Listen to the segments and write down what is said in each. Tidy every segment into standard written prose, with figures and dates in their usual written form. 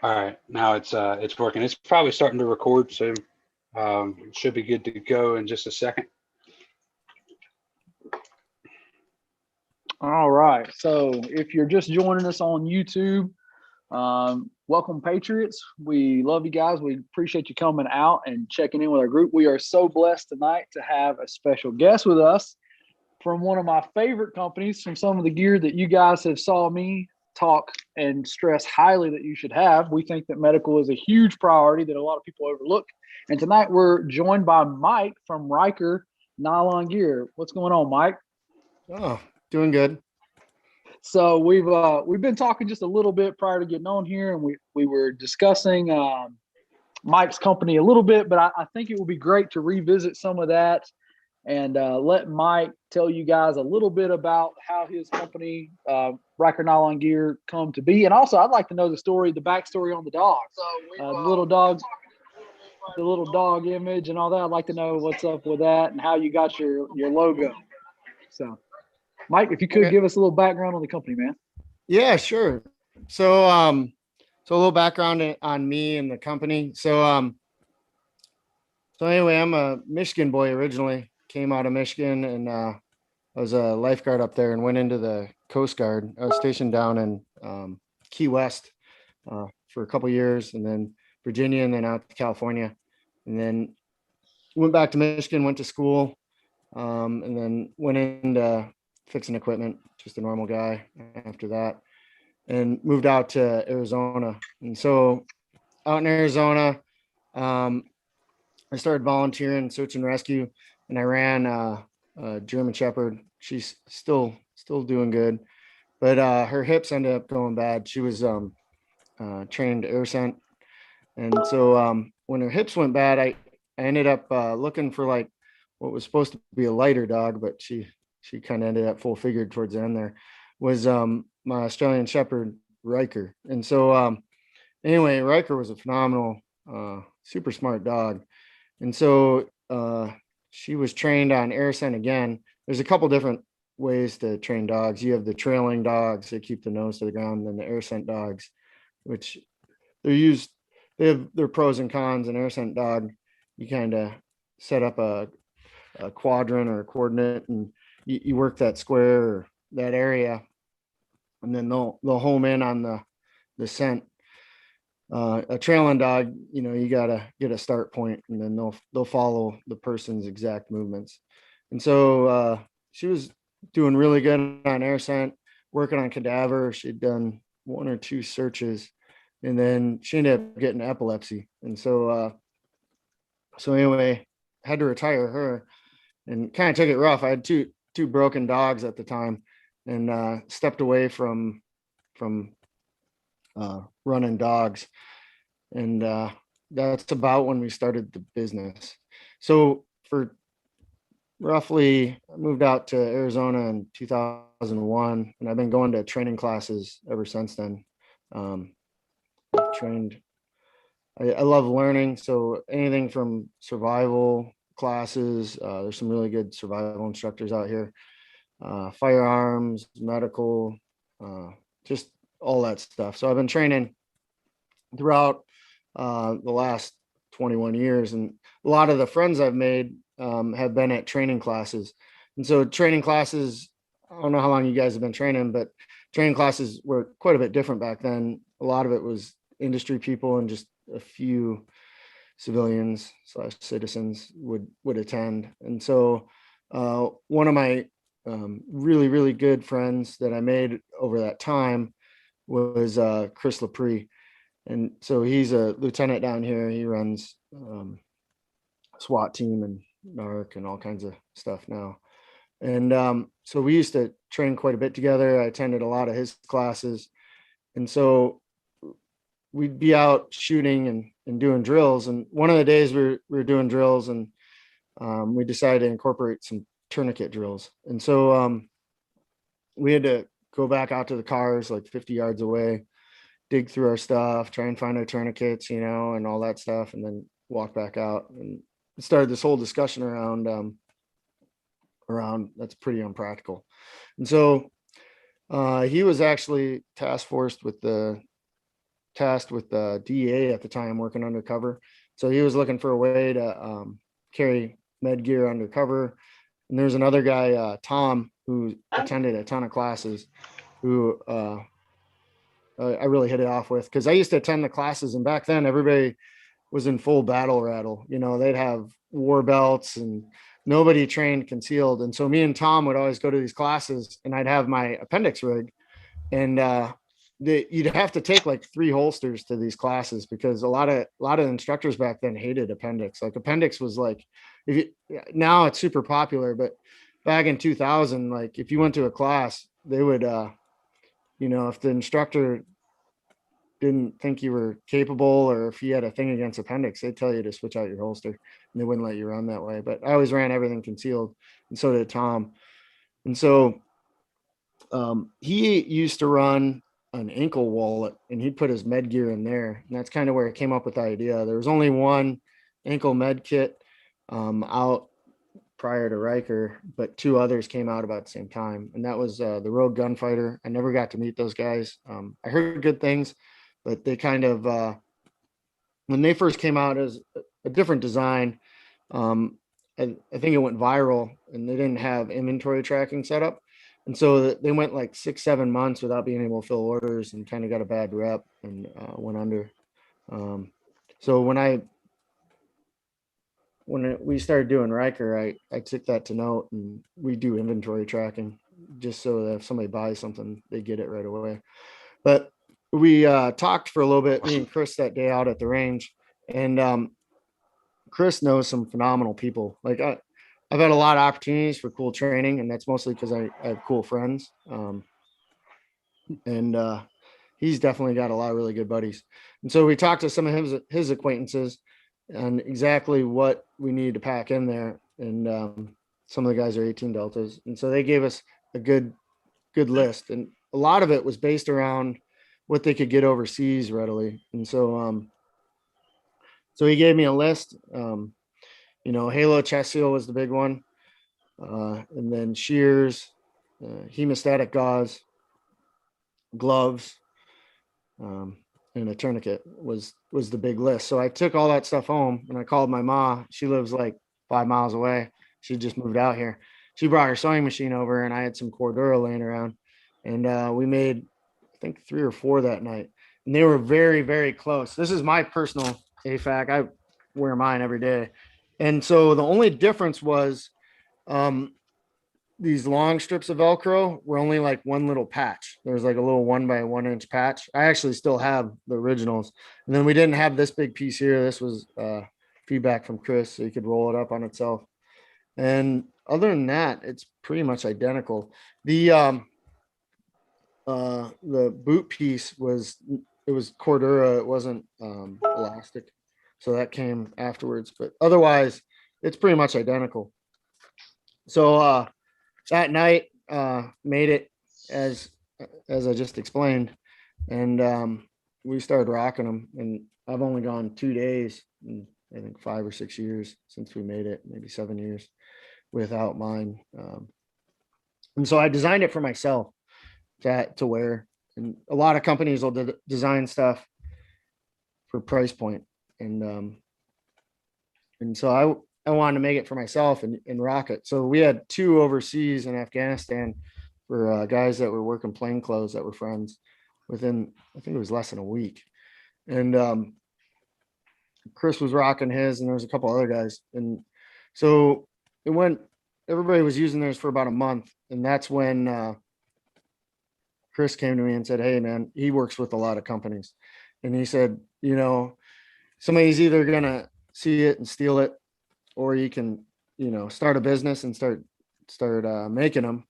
All right, now it's working. It's probably starting to record, so it should be good to go in just a second. All right. So if you're just joining us on YouTube, welcome Patriots. We love you guys. We appreciate you coming out and checking in with our group. We are so blessed tonight to have a special guest with us from one of my favorite companies, from some of the gear that you guys have saw me talk and stress highly that you should have. We think that medical is a huge priority that a lot of people overlook. And tonight we're joined by Mike from Ryker Nylon Gear. What's going on, Mike? Oh, doing good. So we've been talking just a little bit prior to getting on here, and we were discussing Mike's company a little bit, but I think it would be great to revisit some of that and let Mike tell you guys a little bit about how his company, Ryker Nylon Gear, come to be. And also, I'd like to know the backstory on the dog, the little dog image and all that. I'd like to know what's up with that and how you got your logo. So, Mike, if you could give us a little background on the company, man. Yeah, sure. So a little background on me and the company. So anyway, I'm a Michigan boy originally. Came out of Michigan, and I was a lifeguard up there and went into the Coast Guard. I was stationed down in Key West for a couple years, and then Virginia, and then out to California, and then went back to Michigan, went to school, and then went into fixing equipment, just a normal guy after that, and moved out to Arizona. And so out in Arizona, I started volunteering search and rescue, and I ran a German Shepherd. She's still doing good, but her hips ended up going bad. She was trained air scent, and so when her hips went bad, I ended up looking for like what was supposed to be a lighter dog, but she kind of ended up full figured towards the end there, was my Australian Shepherd Ryker. And so anyway, Ryker was a phenomenal, super smart dog. And so she was trained on air scent again. There's a couple different ways to train dogs. You have the trailing dogs that keep the nose to the ground, and then the air scent dogs, which they have their pros and cons. An air scent dog, you kind of set up a quadrant or a coordinate, and you work that square or that area, and then they'll home in on the scent. A trailing dog, you gotta get a start point, and then they'll follow the person's exact movements. And so she was doing really good on air scent, working on cadaver. She'd done 1 or 2 searches, and then she ended up getting epilepsy. And so anyway, had to retire her, and kind of took it rough. I had two broken dogs at the time, and stepped away from running dogs. And that's about when we started the business. So for roughly, I moved out to Arizona in 2001, and I've been going to training classes ever since then. I've trained, I love learning. So anything from survival classes, there's some really good survival instructors out here, firearms, medical, just all that stuff. So I've been training throughout the last 21 years, and a lot of the friends I've made have been at training classes. And so training classes, I don't know how long you guys have been training, but training classes were quite a bit different back then. A lot of it was industry people, and just a few civilians / citizens would attend. And so one of my really, really good friends that I made over that time was Chris Lapre. And so he's a lieutenant down here. He runs SWAT team and NARC and all kinds of stuff now. And so we used to train quite a bit together. I attended a lot of his classes. And so we'd be out shooting and doing drills. And one of the days we were doing drills, and we decided to incorporate some tourniquet drills. And so we had to go back out to the cars like 50 yards away, dig through our stuff, try and find our tourniquets, and all that stuff, and then walk back out. And started this whole discussion around that's pretty unpractical. And so he was actually task forced with the test with the DEA at the time, working undercover. So he was looking for a way to carry med gear undercover. And there's another guy, Tom, who attended a ton of classes, who I really hit it off with, because I used to attend the classes, and back then everybody was in full battle rattle. You know, they'd have war belts and nobody trained concealed. And so me and Tom would always go to these classes, and I'd have my appendix rig, and you'd have to take like 3 holsters to these classes, because a lot of instructors back then hated appendix. Like appendix was like, now it's super popular, but back in 2000, like if you went to a class, they would if the instructor didn't think you were capable, or if you had a thing against appendix, they'd tell you to switch out your holster, and they wouldn't let you run that way. But I always ran everything concealed, and so did Tom. And so he used to run an ankle wallet, and he'd put his med gear in there. And that's kind of where it came up with the idea. There was only one ankle med kit out prior to Ryker, but 2 others came out about the same time. And that was the Rogue Gunfighter. I never got to meet those guys. I heard good things, but they kind of, when they first came out as a different design, I think it went viral, and they didn't have inventory tracking set up. And so they went like 6-7 months without being able to fill orders, and kind of got a bad rep, and went under. So when we started doing Ryker, I took that to note, and we do inventory tracking just so that if somebody buys something, they get it right away. But we talked for a little bit, me and Chris, that day out at the range, and Chris knows some phenomenal people. Like I've had a lot of opportunities for cool training, and that's mostly because I have cool friends. And he's definitely got a lot of really good buddies. And so we talked to some of his acquaintances and exactly what we need to pack in there. And some of the guys are 18 Deltas. And so they gave us a good list. And a lot of it was based around what they could get overseas readily. And so, so he gave me a list. Halo chest seal was the big one. And then shears, hemostatic gauze, gloves, and a tourniquet was the big list. So I took all that stuff home, and I called my ma. She lives like 5 miles away. She just moved out here. She brought her sewing machine over, and I had some Cordura laying around, and we made, I think, 3 or 4 that night, and they were very, very close. This is my personal AFAK. I wear mine every day. And so the only difference was these long strips of Velcro were only like one little patch. There was like a little 1 by 1 inch patch. I actually still have the originals. And then we didn't have this big piece here. This was feedback from Chris, so you could roll it up on itself. And other than that, it's pretty much identical. The boot piece was Cordura. It wasn't elastic. So that came afterwards, but otherwise it's pretty much identical. So that night made it as I just explained, and we started rocking them. And I've only gone 2 days, in, I think 5 or 6 years since we made it, maybe 7 years without mine. And so I designed it for myself to wear. And a lot of companies will design stuff for price point. And so I wanted to make it for myself and rock it. So we had 2 overseas in Afghanistan for guys that were working plain clothes that were friends within, I think it was less than a week. And Chris was rocking his, and there was a couple other guys. And so everybody was using theirs for about a month. And that's when Chris came to me and said, "Hey man," he works with a lot of companies. And he said, somebody's either going to see it and steal it, or you can, start a business and start making them,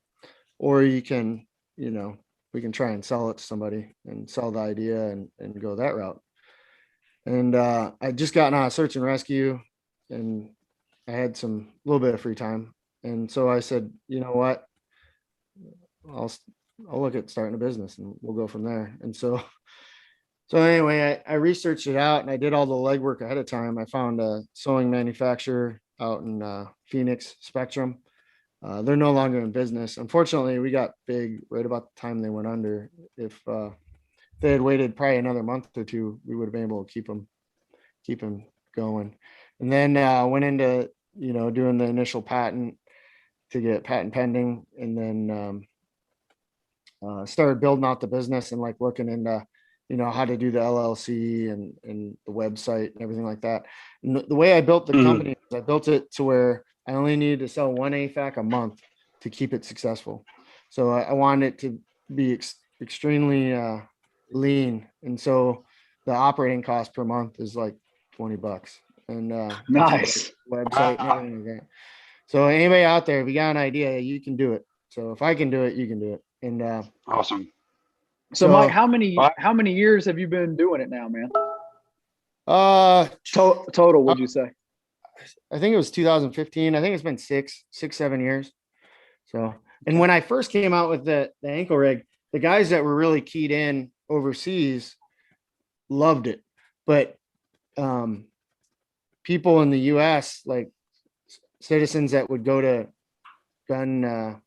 or you can, we can try and sell it to somebody and sell the idea and go that route. And I just gotten out of search and rescue, and I had a little bit of free time. And so I said, you know what, I'll look at starting a business, and we'll go from there. And so anyway, I researched it out, and I did all the legwork ahead of time. I found a sewing manufacturer out in Phoenix, Spectrum. They're no longer in business. Unfortunately, we got big right about the time they went under. If if they had waited probably another month or two, we would have been able to keep them going. And then went into, doing the initial patent to get patent pending, and then started building out the business and like looking into, how to do the LLC and the website and everything like that. And the way I built the company, I built it to where I only needed to sell one AFAK a month to keep it successful. So I wanted it to be extremely lean. And so the operating cost per month is like $20. And Nice website and everything like that. So anybody out there, if you got an idea, you can do it. So if I can do it, you can do it. And awesome. So Mike, how many years have you been doing it now, man? Total, would you say? I think it was 2015. I think it's been 7 years. So, and when I first came out with the ankle rig, the guys that were really keyed in overseas loved it, but people in the US, like citizens that would go to gun,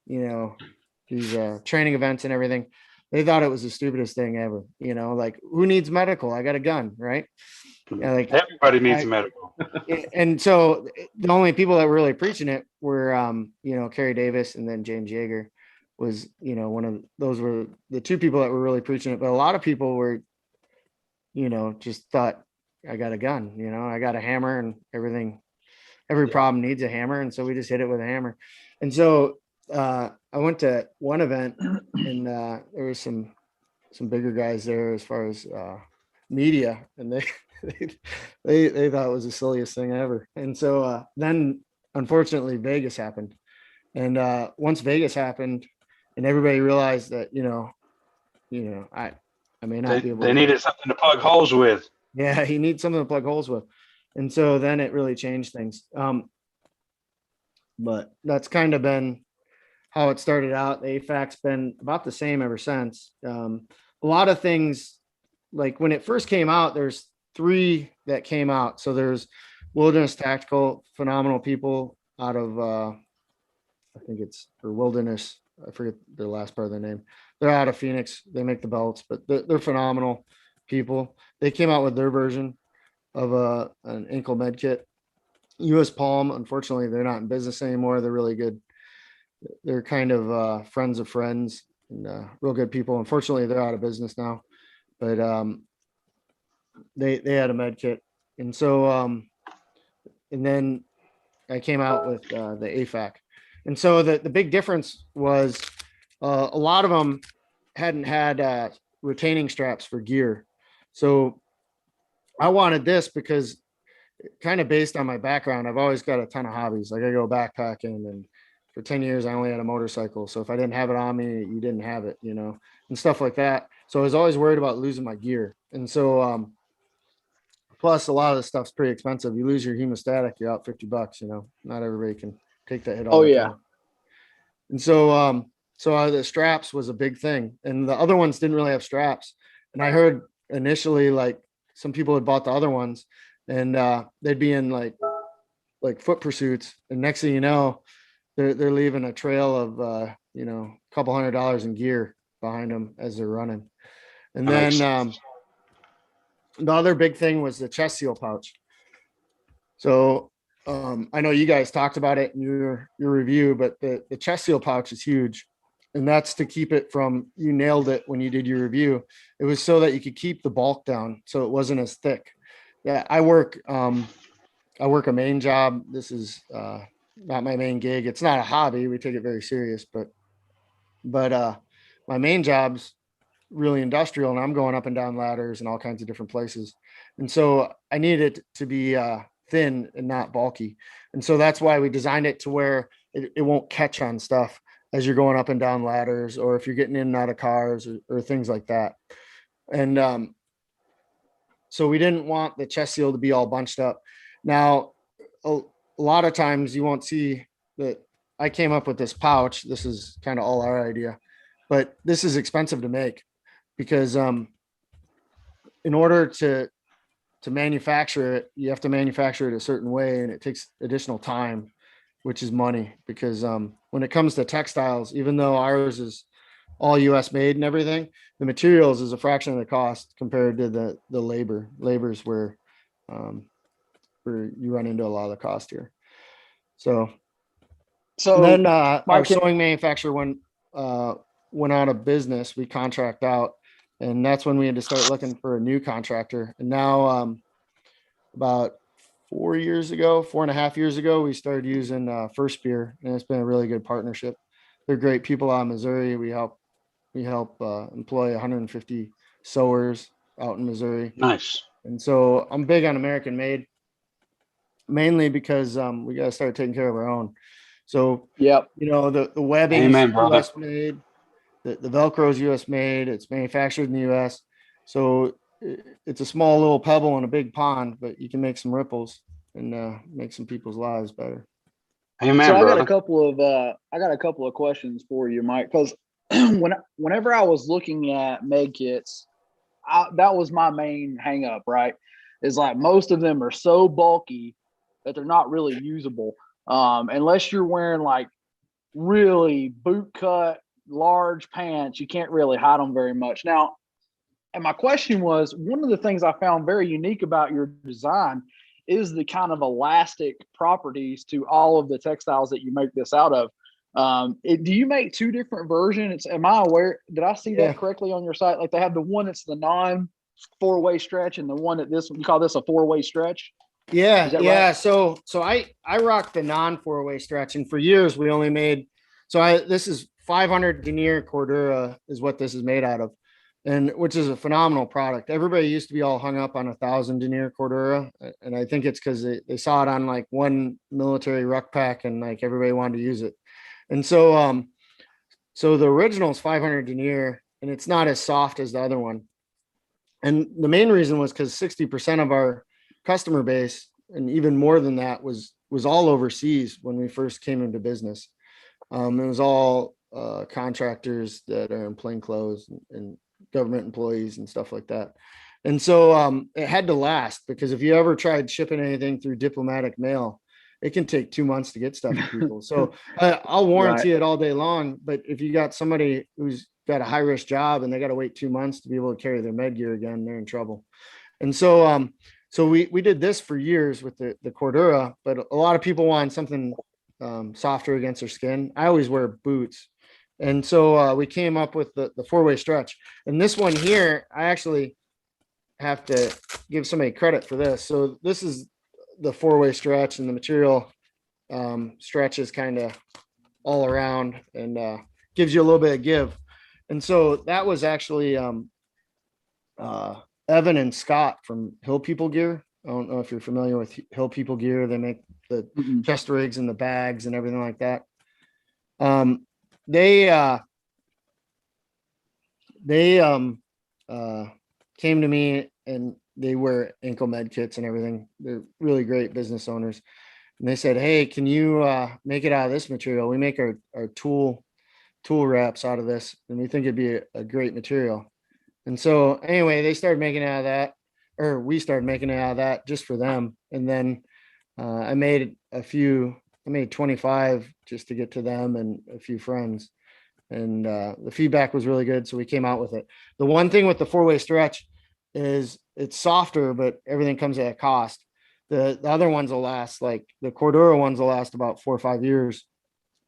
these training events and everything, they thought it was the stupidest thing ever. Like, who needs medical? I got a gun, right? Yeah, like everybody needs medical. And so the only people that were really preaching it were, Kerry Davis, and then James Yeager was, one of those were the two people that were really preaching it. But a lot of people were, just thought, I got a gun, I got a hammer, and every problem needs a hammer. And so we just hit it with a hammer. And so I went to one event, and there was some bigger guys there as far as media, and they thought it was the silliest thing ever. And so then unfortunately Vegas happened. And once Vegas happened and everybody realized that, I may not be able they needed something to plug holes with. Yeah, he needs something to plug holes with. And so then it really changed things. But that's kind of been how it started out. The AFAK's been about the same ever since. A lot of things, like when it first came out, there's 3 that came out. So there's Wilderness Tactical, phenomenal people out of, I think it's, or Wilderness, I forget their last part of their name. They're out of Phoenix. They make the belts, but they're phenomenal people. They came out with their version of an ankle med kit. US Palm, unfortunately, they're not in business anymore. They're really good. They're kind of friends of friends, and real good people. Unfortunately, they're out of business now, but they had a med kit. And so and then I came out with the AFAK. And so the big difference was a lot of them hadn't had retaining straps for gear. So I wanted this because, kind of based on my background, I've always got a ton of hobbies. Like I go backpacking, and for 10 years, I only had a motorcycle. So if I didn't have it on me, you didn't have it, and stuff like that. So I was always worried about losing my gear. And so, plus a lot of the stuff's pretty expensive. You lose your hemostatic, you're out $50, not everybody can take that hit. Oh yeah. Time. And so, the straps was a big thing, and the other ones didn't really have straps. And I heard initially, like, some people had bought the other ones, and they'd be in like foot pursuits, and next thing you know, they're leaving a trail of a couple $100 in gear behind them as they're running. And then the other big thing was the chest seal pouch. So I know you guys talked about it in your review, but the chest seal pouch is huge, and that's to keep it from, you nailed it when you did your review. It was so that you could keep the bulk down, so it wasn't as thick. Yeah, I work a main job. This is not my main gig. It's not a hobby. We take it very serious, but my main job's really industrial, and I'm going up and down ladders and all kinds of different places. And so I needed it to be thin and not bulky. And so that's why we designed it to where it won't catch on stuff as you're going up and down ladders, or if you're getting in and out of cars or things like that. And so we didn't want the chest seal to be all bunched up. Now, a lot of times you won't see that I came up with this pouch. This is kind of all our idea, but this is expensive to make because in order to manufacture it, you have to manufacture it a certain way, and it takes additional time, which is money. Because when it comes to textiles, even though ours is all US made and everything. The materials is a fraction of the cost compared to the labor. Labor's where you run into a lot of the cost here. So and then our sewing manufacturer went out of business. We contract out, and that's when we had to start looking for a new contractor. And now about 4.5 years ago, we started using First Spear, and it's been a really good partnership. They're great people out in Missouri. We help employ 150 sewers out in Missouri. Nice. And so I'm big on American made, mainly because we got to start taking care of our own. So, yep, the webbing is US made, the Velcro is US made, it's manufactured in the US. So it's a small little pebble in a big pond, but you can make some ripples and make some people's lives better. Amen, so I brother. got a couple of questions for you, Mike, because whenever I was looking at med kits, that was my main hang up, right? Is like most of them are so bulky that they're not really usable. Unless you're wearing like really boot cut, large pants, you can't really hide them very much. Now, and my question was, one of the things I found very unique about your design is the kind of elastic properties to all of the textiles that you make this out of. Do you make two different versions? Am I aware? Did I see that correctly on your site? Like they have the one that's the non 4-way stretch and the one that you call this a 4-way stretch? Yeah. Right? So I rock the non 4-way stretch, and for years we only made, this is 500 denier Cordura is what this is made out of, and which is a phenomenal product. Everybody used to be all hung up on 1,000 denier Cordura, and I think it's because they saw it on like one military ruck pack and like everybody wanted to use it. And so the original is 500 denier, and it's not as soft as the other one. And the main reason was because 60% of our customer base, and even more than that, was all overseas when we first came into business. It was all contractors that are in plain clothes and government employees and stuff like that. And so it had to last, because if you ever tried shipping anything through diplomatic mail, it can take 2 months to get stuff to people. So I'll warranty it all day long. But if you got somebody who's got a high risk job and they got to wait 2 months to be able to carry their med gear again, they're in trouble. And so we did this for years with the Cordura, but a lot of people want something softer against their skin. I always wear boots. And so we came up with the 4-way stretch. And this one here, I actually have to give somebody credit for this. So this is the 4-way stretch, and the material stretches kind of all around and gives you a little bit of give. And so that was actually Evan and Scott from Hill People Gear. I don't know if you're familiar with Hill People Gear. They make the chest rigs and the bags and everything like that. They came to me, and they wear ankle med kits and everything. They're really great business owners. And they said, hey, can you make it out of this material? We make our tool wraps out of this, and we think it'd be a great material. And so anyway, they started making it out of that, or we started making it out of that just for them. And then I made 25 just to get to them and a few friends. And the feedback was really good, so we came out with it. The one thing with the 4-way stretch is it's softer, but everything comes at a cost. The other ones will last, like the Cordura ones will last about 4 or 5 years.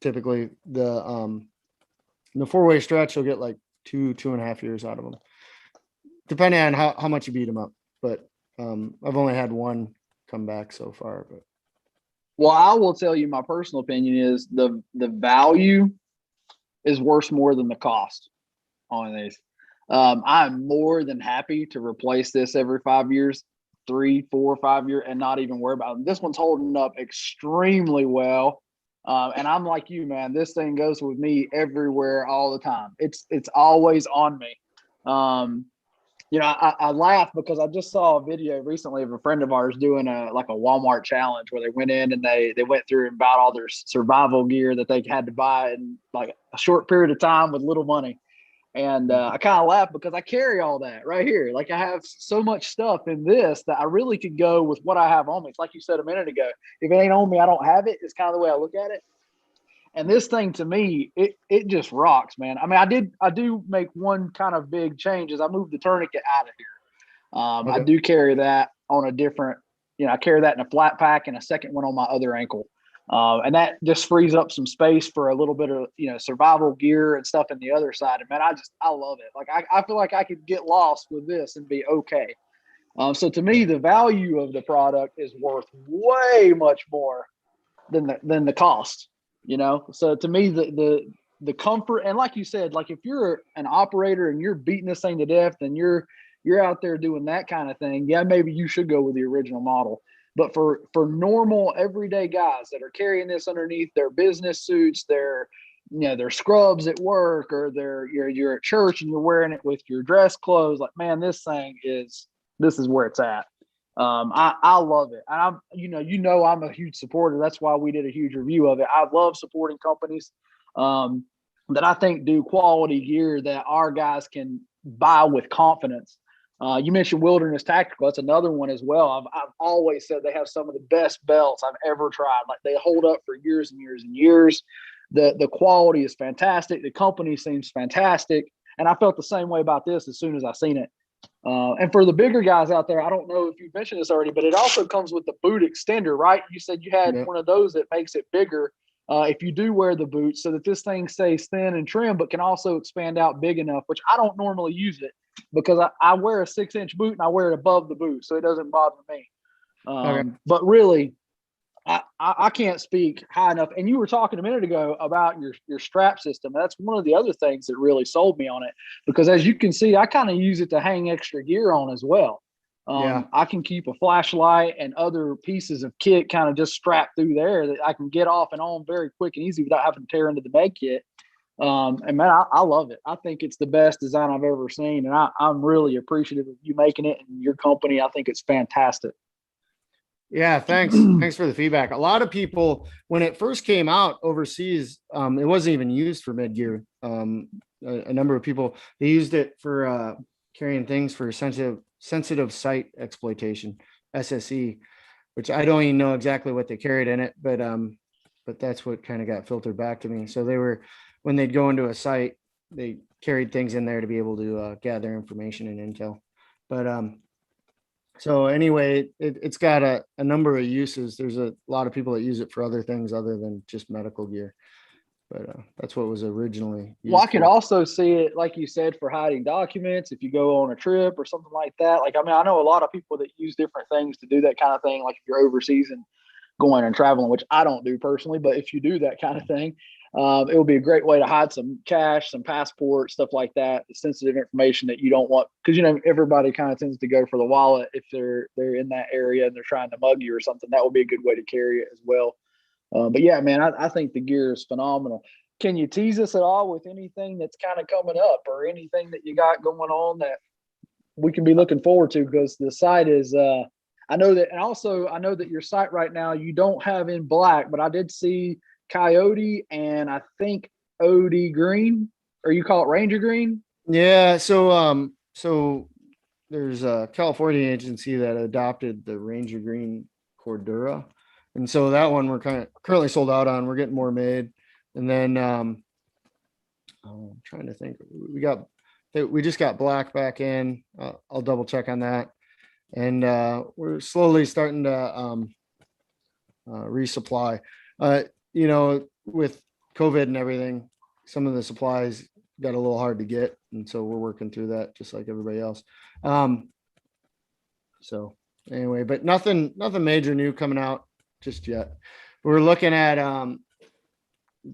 Typically the 4-way stretch, you'll get like 2.5 years out of them, depending on how much you beat them up. But I've only had one come back so far. But well, I will tell you, my personal opinion is the value is worth more than the cost on these. I'm more than happy to replace this every 5 years, 3, 4, 5 years, and not even worry about it. This one's holding up extremely well. And I'm like you, man, this thing goes with me everywhere all the time. It's always on me. I laugh because I just saw a video recently of a friend of ours doing a Walmart challenge where they went in and they went through and bought all their survival gear that they had to buy in like a short period of time with little money. And I kind of laugh because I carry all that right here. Like I have so much stuff in this that I really could go with what I have on me. It's like you said a minute ago, if it ain't on me, I don't have it. It's kind of the way I look at it. And this thing to me, it just rocks, man. I mean, I do make one kind of big change is I moved the tourniquet out of here. I do carry that on a different, I carry that in a flat pack and a second one on my other ankle. And that just frees up some space for a little bit of, survival gear and stuff in the other side. And man, I love it. Like I feel like I could get lost with this and be okay. So to me, the value of the product is worth way much more than the cost, So to me, the comfort, and like you said, like if you're an operator and you're beating this thing to death and you're out there doing that kind of thing, yeah, maybe you should go with the original model. But for normal everyday guys that are carrying this underneath their business suits, their scrubs at work, or you're at church and you're wearing it with your dress clothes, like, man, this is where it's at. I love it. And I'm a huge supporter. That's why we did a huge review of it. I love supporting companies that I think do quality gear that our guys can buy with confidence. You mentioned Wilderness Tactical. That's another one as well. I've always said they have some of the best belts I've ever tried. Like, they hold up for years and years and years. The quality is fantastic. The company seems fantastic. And I felt the same way about this as soon as I seen it. And for the bigger guys out there, I don't know if you mentioned this already, but it also comes with the boot extender, right? You said you had one of those that makes it bigger if you do wear the boots, so that this thing stays thin and trim, but can also expand out big enough, which I don't normally use it because I wear a 6-inch boot and I wear it above the boot, so it doesn't bother me. But really, I can't speak high enough. And you were talking a minute ago about your strap system. That's one of the other things that really sold me on it, because as you can see, I kind of use it to hang extra gear on as well. I can keep a flashlight and other pieces of kit kind of just strapped through there that I can get off and on very quick and easy without having to tear into the med kit. And man, I love it. I think it's the best design I've ever seen. And I'm really appreciative of you making it and your company. I think it's fantastic. Yeah, thanks. Thanks for the feedback. A lot of people, when it first came out overseas, it wasn't even used for med gear. A number of people, they used it for carrying things for sensitive site exploitation, SSE, which I don't even know exactly what they carried in it, but that's what kind of got filtered back to me. So when they'd go into a site, they carried things in there to be able to gather information and intel. But so anyway, it's got a number of uses. There's a lot of people that use it for other things other than just medical gear. But that's what was originally used. Well, I could also see it, like you said, for hiding documents if you go on a trip or something like that. Like, I mean, I know a lot of people that use different things to do that kind of thing. Like if you're overseas and going and traveling, which I don't do personally, but if you do that kind of thing, it would be a great way to hide some cash, some passport, stuff like that, the sensitive information that you don't want. Because, everybody kind of tends to go for the wallet if they're in that area and they're trying to mug you or something. That would be a good way to carry it as well. But yeah, man, I think the gear is phenomenal. Can you tease us at all with anything that's kind of coming up or anything that you got going on that we can be looking forward to? Because the site is, I know that your site right now, you don't have in black, but I did see Coyote and I think OD green, or you call it Ranger green. Yeah. So there's a California agency that adopted the Ranger green Cordura. And so that one we're kind of currently sold out on. We're getting more made. And then I'm trying to think. We just got black back in. I'll double check on that. And we're slowly starting to resupply. With COVID and everything, some of the supplies got a little hard to get. And so we're working through that just like everybody else. So anyway, but nothing major new coming out just yet. We're looking at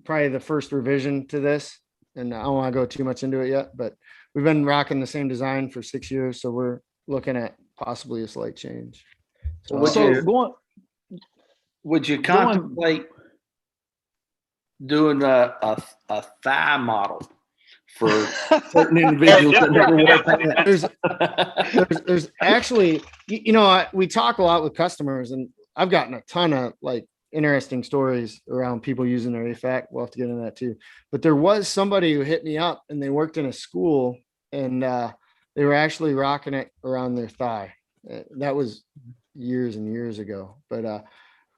probably the first revision to this, and I don't want to go too much into it yet, but we've been rocking the same design for 6 years, so we're looking at possibly a slight change. So would you contemplate doing a thigh model for certain individuals that never wear pants? There's actually, we talk a lot with customers, and I've gotten a ton of interesting stories around people using their AFAK. We'll have to get into that too. But there was somebody who hit me up, and they worked in a school, and they were actually rocking it around their thigh. That was years and years ago. But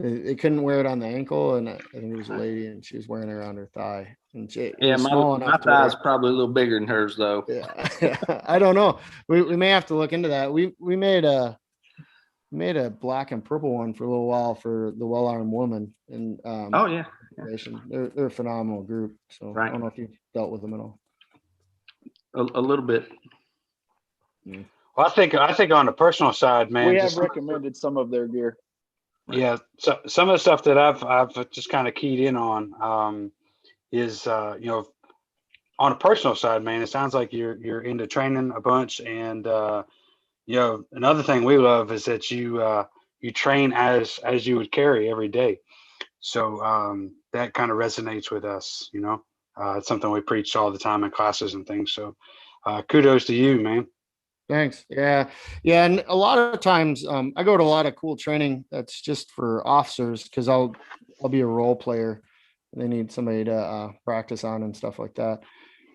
They couldn't wear it on the ankle, and I think it was a lady, and she was wearing it around her thigh. And it Yeah, was my small enough to thigh's where- probably a little bigger than hers, though. Yeah, I don't know. We may have to look into that. We made a black and purple one for a little while for the Well-Armed Woman, and Oh yeah, they're a phenomenal group. So Right. I don't know if you've dealt with them at all. a little bit. Well, I think on the personal side, man, We have just, recommended some of their gear. yeah. So some of the stuff that I've just kind of keyed in on is on a personal side, man. It sounds like you're into training a bunch, and another thing we love is that you train as you would carry every day. So that kind of resonates with us. It's something we preach all the time in classes and things. So kudos to you, man. Thanks. Yeah. And a lot of times I go to a lot of cool training that's just for officers, because I'll be a role player. They need somebody to practice on and stuff like that.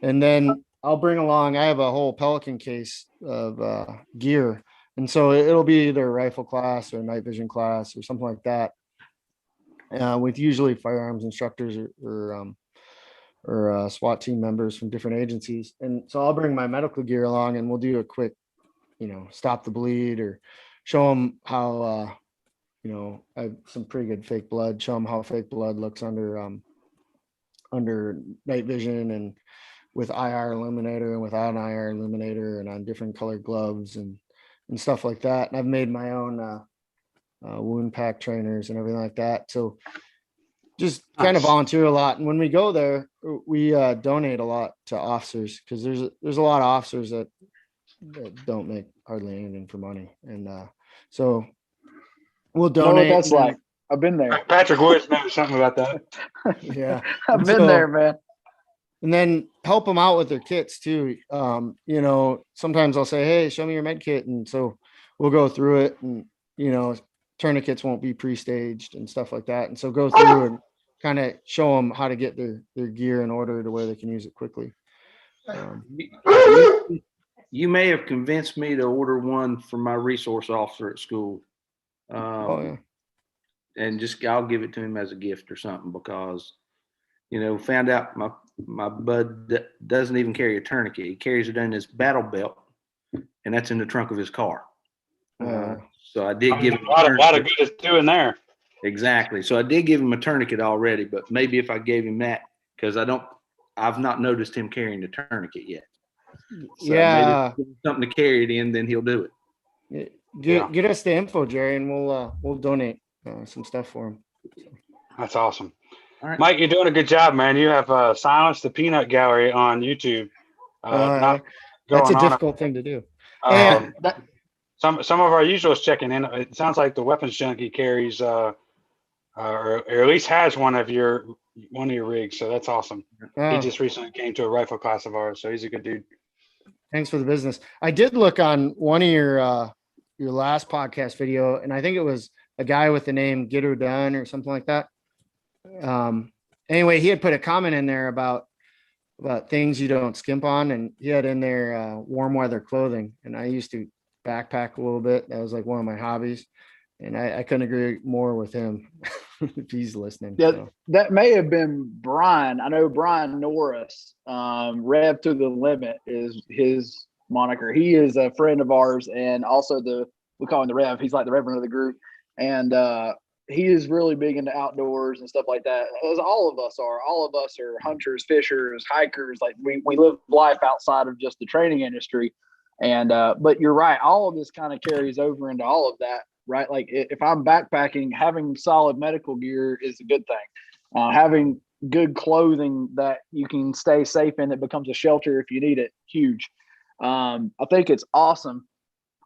And then I'll bring along, I have a whole Pelican case of gear. And so it'll be either a rifle class or a night vision class or something like that, with usually firearms instructors or SWAT team members from different agencies. And so I'll bring my medical gear along, and we'll do a quick, stop the bleed, or show them how, I have some pretty good fake blood, show them how fake blood looks under night vision, and with IR illuminator and without an IR illuminator, and on different colored gloves and stuff like that. And I've made my own wound pack trainers and everything like that. So just kind of Nice. volunteer a lot. And when we go there, we donate a lot to officers, because there's a lot of officers that don't make hardly anything for money. And so we'll You know donate. what that's and then- like? I've been there. Patrick Woods knows something about that. Yeah. I've And been so- there, man. And then help them out with their kits too. Sometimes I'll say, hey, show me your med kit. And so we'll go through it, and, tourniquets won't be pre-staged and stuff like that. And so go through and kind of show them how to get their gear in order to where they can use it quickly. You may have convinced me to order one for my resource officer at school. Oh yeah. And I'll give it to him as a gift or something, because, found out my bud doesn't even carry a tourniquet. He carries it in his battle belt, and that's in the trunk of his car. So I did give him a lot of good is doing there. Exactly. So I did give him a tourniquet already, but maybe if I gave him that, because I've not noticed him carrying the tourniquet yet. So Yeah. maybe something to carry it in, then he'll do it. Get us the info, Jerry, and we'll donate some stuff for him. That's awesome. All right. Mike, you're doing a good job, man. You have silenced the peanut gallery on YouTube. Not That's a going on. difficult thing to do. Some of our usuals checking in. It sounds like the weapons junkie carries, or at least has one of your rigs. So that's awesome. He just recently came to a rifle class of ours, so he's a good dude. Thanks for the business. I did look on one of your last podcast video, and I think it was a guy with the name Get Her Done or something like that. Anyway, he had put a comment in there about things you don't skimp on, and he had in there warm weather clothing. And I used to backpack a little bit. That was like one of my hobbies, and I couldn't agree more with him. If he's listening. Yeah, so. that may have been Brian. I know Brian Norris, Rev to the Limit is his moniker. He is a friend of ours, and also we call him the Rev. He's like the Reverend of the group, and he is really big into outdoors and stuff like that, as all of us are. All of us are hunters, fishers, hikers. Like we live life outside of just the training industry. And but you're right, all of this kind of carries over into all of that, right? Like if I'm backpacking, having solid medical gear is a good thing. Having good clothing that you can stay safe in, that becomes a shelter if you need it, huge. I think it's awesome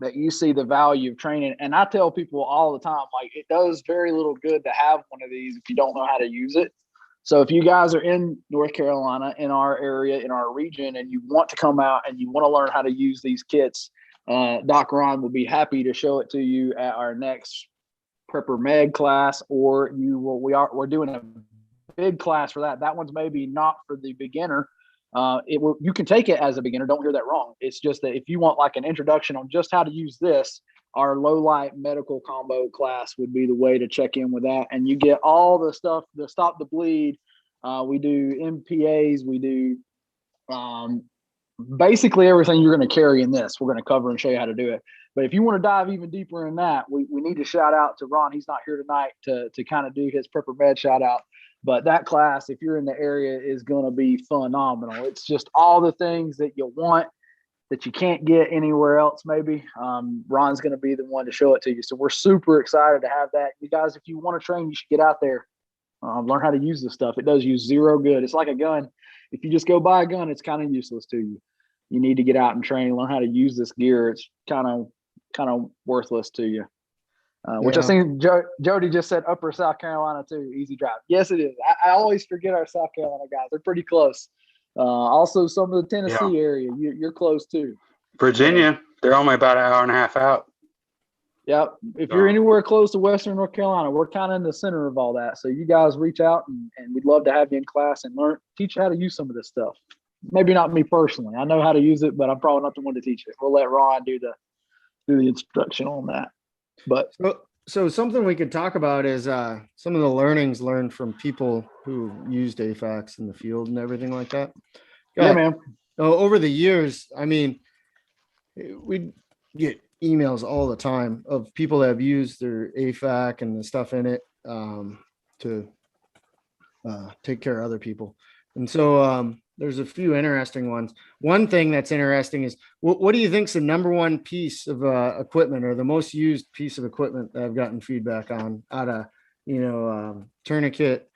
that you see the value of training. And I tell people all the time, like, it does very little good to have one of these if you don't know how to use it. So if you guys are in North Carolina, in our area, in our region, and you want to come out and you want to learn how to use these kits, Doc Ron will be happy to show it to you at our next Prepper Med class, or we're doing a big class for that. That one's maybe not for the beginner. You can take it as a beginner. Don't hear that wrong. It's just that if you want like an introduction on just how to use this, our low light medical combo class would be the way to check in with that. And you get all the stuff to stop the bleed. We do MPAs. We do basically everything you're going to carry in this. We're going to cover and show you how to do it. But if you want to dive even deeper in that, we need to shout out to Ron. He's not here tonight to kind of do his Prepper Med shout out. But that class, if you're in the area, is going to be phenomenal. It's just all the things that you want that you can't get anywhere else, maybe. Ron's going to be the one to show it to you. So we're super excited to have that. You guys, if you want to train, you should get out there. Learn how to use this stuff. It does you zero good. It's like a gun. If you just go buy a gun, it's kind of useless to you. You need to get out and train, learn how to use this gear. It's kind of worthless to you. Which I think Jody just said Upper South Carolina too. Easy drive. Yes, it is. I always forget our South Carolina guys. They're pretty close. Also, some of the Tennessee area, you're close too. Virginia, they're only about an hour and a half out. Yep. If you're anywhere close to Western North Carolina, we're kind of in the center of all that. So you guys reach out and we'd love to have you in class and teach you how to use some of this stuff. Maybe not me personally. I know how to use it, but I'm probably not the one to teach it. We'll let Ron do the instruction on that. But so something we could talk about is some of the learnings learned from people who used AFAKS in the field and everything like that. Yeah, man. Over the years, I mean, we get emails all the time of people that have used their AFAK and the stuff in it to take care of other people. And so there's a few interesting ones. One thing that's interesting is what do you think is the number one piece of equipment or the most used piece of equipment that I've gotten feedback on out of, tourniquet,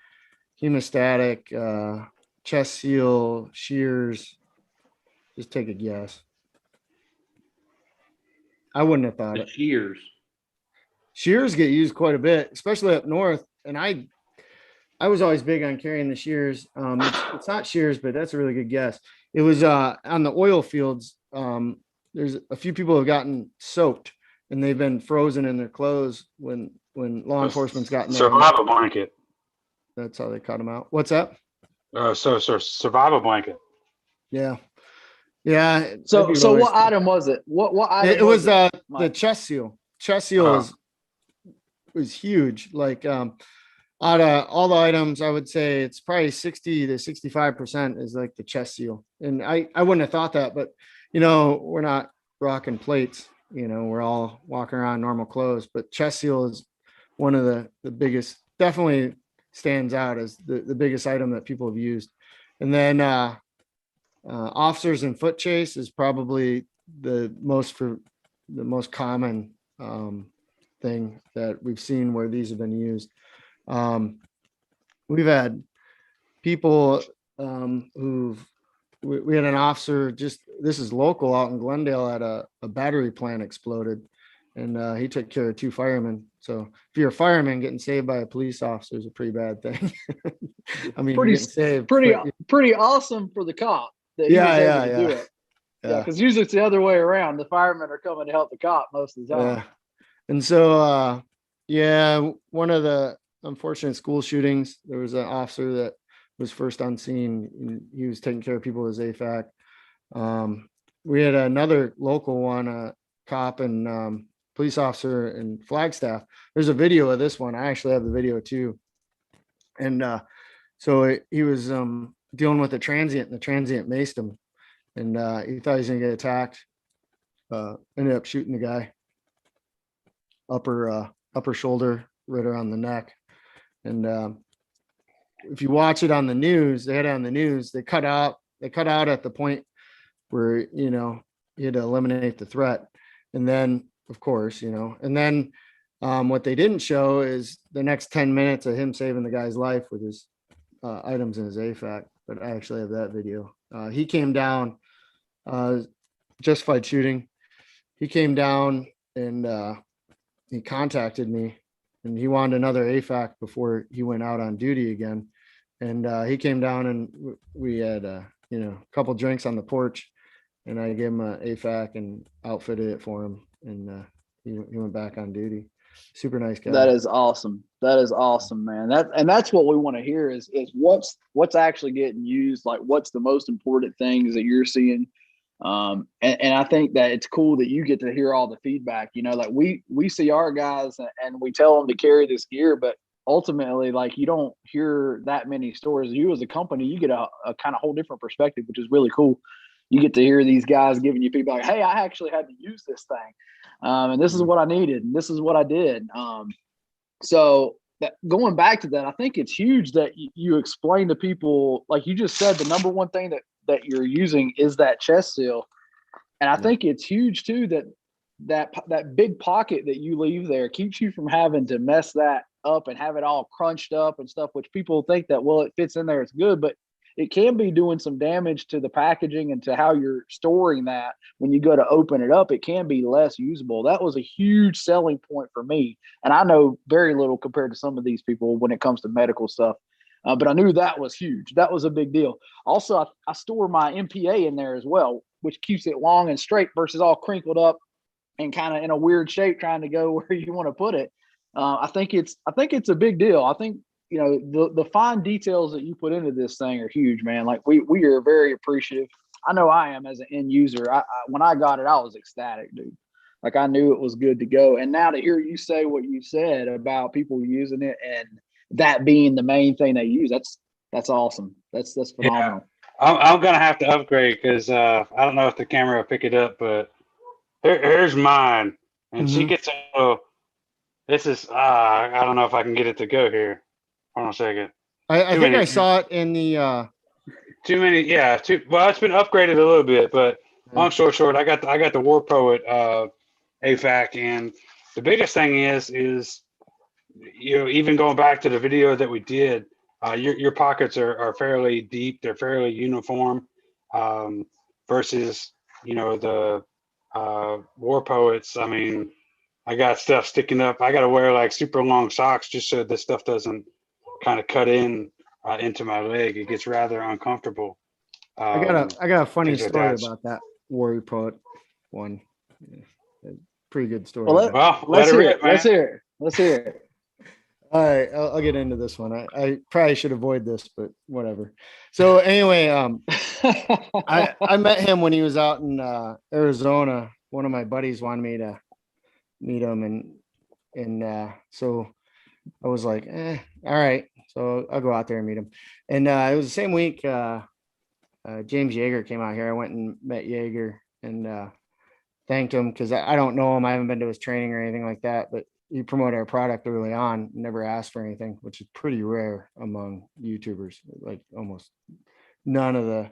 hemostatic, chest seal, shears? Just take a guess. I wouldn't have thought it. Shears get used quite a bit, especially up north. And I was always big on carrying the shears. It's not shears, but that's a really good guess. It was on the oil fields. There's a few people have gotten soaked and they've been frozen in their clothes when law enforcement's gotten there. Survival blanket. That's how they cut them out. What's that? So survival blanket. Yeah. Yeah. So what item was it? What item? It was the chest seal. Chest seal was huge. Like out of all the items, I would say it's probably 60 to 65% is like the chest seal. And I wouldn't have thought that, but we're not rocking plates. We're all walking around normal clothes, but chest seal is one of the biggest, definitely stands out as the biggest item that people have used. And then officers and foot chase is probably the most common thing that we've seen where these have been used. We've had people we had an officer, this is local out in Glendale, at a battery plant exploded, and he took care of 2 firemen. So if you're a fireman, getting saved by a police officer is a pretty bad thing. I mean, pretty awesome for the cop. Yeah. Because usually it's the other way around. The firemen are coming to help the cop most of the time. Yeah. And so, one of the unfortunate school shootings, there was an officer that was first on scene. And he was taking care of people with his AFAK. We had another local one, a cop and police officer in Flagstaff. There's a video of this one. I actually have the video too. And so he was dealing with a transient, and the transient maced him, and he thought he was gonna get attacked. Ended up shooting the guy upper shoulder, right around the neck. And if you watch it on the news, they had it on the news, they cut out at the point where you had to eliminate the threat. And then of course, and then what they didn't show is the next 10 minutes of him saving the guy's life with his items in his AFAK. But I actually have that video. He came down, justified shooting. He came down and he contacted me, and he wanted another AFAK before he went out on duty again. And he came down, and we had a couple drinks on the porch, and I gave him an AFAK and outfitted it for him, and he went back on duty. Super nice guy. That is awesome. That is awesome, man. That's what we want to hear is what's actually getting used. Like, what's the most important things that you're seeing And I think that it's cool that you get to hear all the feedback. You know, like we see our guys and we tell them to carry this gear, but ultimately, like, you don't hear that many stories. You as a company, you get a kind of whole different perspective, which is really cool. You get to hear these guys giving you feedback. Hey, I actually had to use this thing, and this is what I needed, and this is what I did. So that, going back to that, I think it's huge that you explain to people, like you just said, the number one thing that you're using is that chest seal. And I think it's huge too that big pocket that you leave there keeps you from having to mess that up and have it all crunched up and stuff, which people think that, well, it fits in there, it's good, but it can be doing some damage to the packaging and to how you're storing that. When you go to open it up, it can be less usable. That was a huge selling point for me. And I know very little compared to some of these people when it comes to medical stuff. But I knew that was huge. That was a big deal. Also, I store my MPA in there as well, which keeps it long and straight versus all crinkled up and kind of in a weird shape trying to go where you want to put it. I think it's a big deal. I think, you know, the fine details that you put into this thing are huge, man. Like we are very appreciative. I know I am as an end user. When I got it, I was ecstatic, dude. Like, I knew it was good to go. And now to hear you say what you said about people using it and that being the main thing they use, that's awesome. That's phenomenal. Yeah. I'm gonna have to upgrade because I don't know if the camera will pick it up, but here's mine, and she gets a. This is I don't know if I can get it to go here. Hold on a second. I think I saw it in the too many. Yeah, well, it's been upgraded a little bit, but long story short, I got the War Poet AFAK, and the biggest thing is you know, even going back to the video that we did, your pockets are fairly deep. They're fairly uniform, versus, you know, the War Poets. I mean, I got stuff sticking up. I got to wear like super long socks just so this stuff doesn't kind of cut in into my leg. It gets rather uncomfortable. I got a funny things like story that. about that Warrior Poet one. Yeah, pretty good story. Well, let her rip, man. Let's hear it. All right, I'll get into this one. I probably should avoid this, but whatever. So anyway, I met him when he was out in Arizona. One of my buddies wanted me to meet him, and so I was like, all right. So I'll go out there and meet him. And it was the same week James Yeager came out here. I went and met Yeager and thanked him because I don't know him. I haven't been to his training or anything like that, but he promoted our product early on, never asked for anything, which is pretty rare among YouTubers. Like, almost none of the